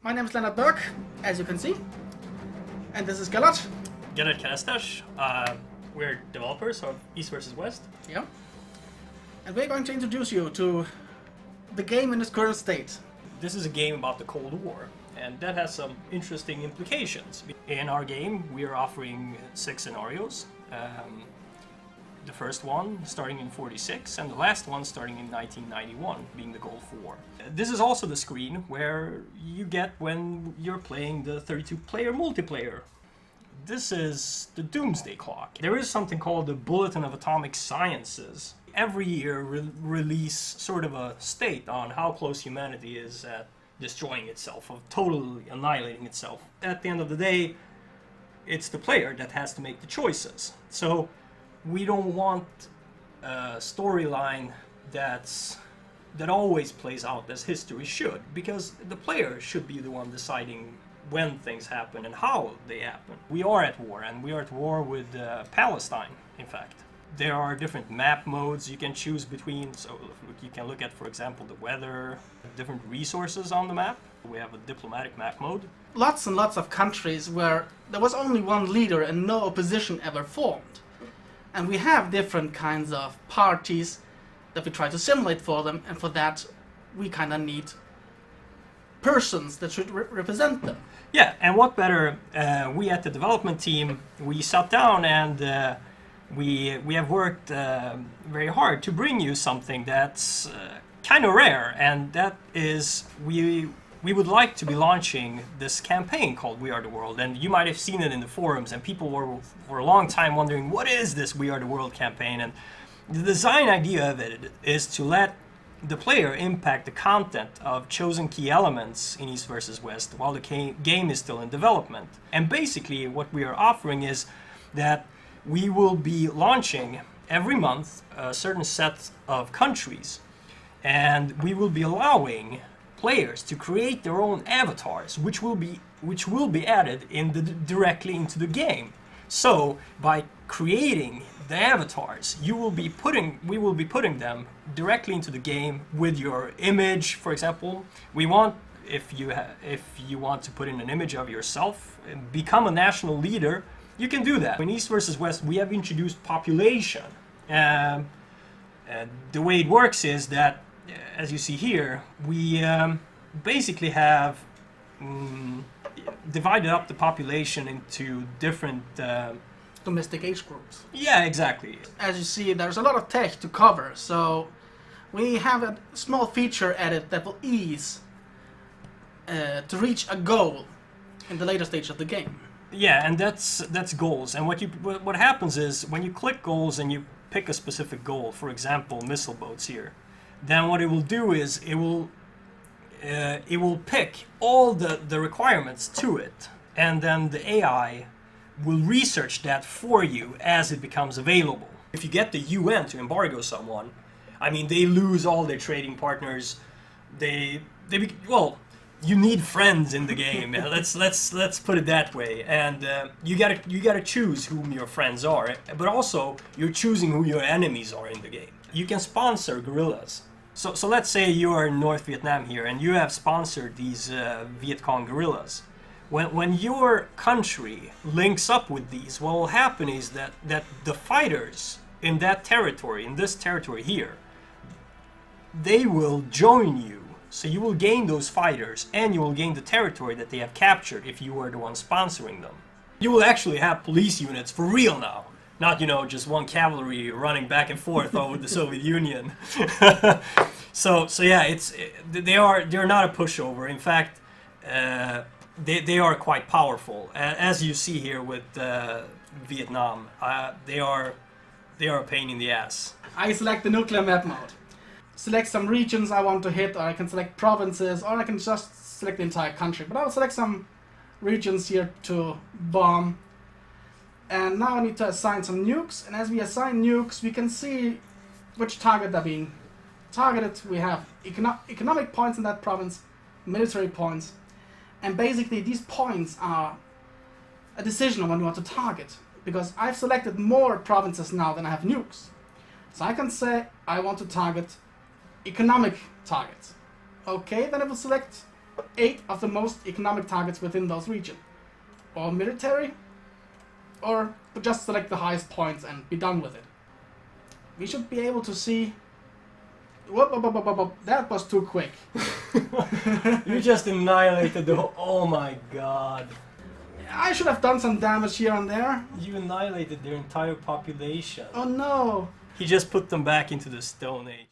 My name is Lennart, as you can see, and this is Gellert. Gellert. We're developers of East vs. West. Yeah. And we're going to introduce you to the game in its current state. This is a game about the Cold War, and that has some interesting implications. In our game, we are offering 6 scenarios. The first one starting in 46 and the last one starting in 1991, being the Gulf War. This is also the screen where you get when you're playing the 32-player multiplayer. This is the Doomsday Clock. There is something called the Bulletin of Atomic Sciences. Every year release sort of a state on how close humanity is at destroying itself, of totally annihilating itself. At the end of the day, it's the player that has to make the choices. So we don't want a storyline that always plays out as history should, because the player should be the one deciding when things happen and how they happen. We are at war, and we are at war with Palestine, in fact. There are different map modes you can choose between, so you can look at, for example, the weather, different resources on the map. We have a diplomatic map mode. Lots and lots of countries where there was only one leader and no opposition ever formed. And we have different kinds of parties that we try to simulate for them, and for that we kind of need persons that should represent them. Yeah, and what better, we at the development team, we sat down and we have worked very hard to bring you something that's kind of rare, and that is we would like to be launching this campaign called We Are the World, and you might have seen it in the forums, and people were for a long time wondering, what is this We Are the World campaign? And the design idea of it is to let the player impact the content of chosen key elements in East vs. West while the game is still in development. And basically what we are offering is that we will be launching every month a certain set of countries, and we will be allowing players to create their own avatars, which will be added directly into the game. So by creating the avatars, we will be putting them directly into the game with your image. For example, we want, if you want to put in an image of yourself and become a national leader, you can do that. In East vs. West, we have introduced population. And the way it works is that, as you see here, we basically have divided up the population into different domestic age groups. Yeah, exactly. As you see, there's a lot of tech to cover, so we have a small feature added that will ease to reach a goal in the later stage of the game. Yeah, and that's goals. And what happens is when you click goals and you pick a specific goal, for example, missile boats here, then what it will do is it will pick all the requirements to it, and then the AI will research that for you as it becomes available. If you get the UN to embargo someone, I mean, they lose all their trading partners. Well, you need friends in the game. let's put it that way. And you gotta choose whom your friends are, but also you're choosing who your enemies are in the game. You can sponsor guerrillas. So let's say you are in North Vietnam here, and you have sponsored these Viet Cong guerrillas. When your country links up with these, what will happen is that the fighters in that territory, in this territory here, they will join you. So you will gain those fighters, and you will gain the territory that they have captured if you are the one sponsoring them. You will actually have police units for real now. Not, just one cavalry running back and forth over the Soviet Union. So yeah, they're not a pushover. In fact, they are quite powerful. As you see here with Vietnam, they are a pain in the ass. I select the nuclear map mode. Select some regions I want to hit, or I can select provinces, or I can just select the entire country. But I'll select some regions here to bomb. And now I need to assign some nukes, and as we assign nukes, we can see which target are being targeted. We have economic points in that province, military points, and basically these points are a decision on when you want to target, because I've selected more provinces now than I have nukes. So I can say I want to target economic targets. Okay, then I will select 8 of the most economic targets within those regions. Or military, or just select the highest points and be done with it. We should be able to see... Whoop, whoop, whoop, whoop, whoop. That was too quick. You just annihilated the whole... Oh my god. I should have done some damage here and there. You annihilated their entire population. Oh no. He just put them back into the Stone Age.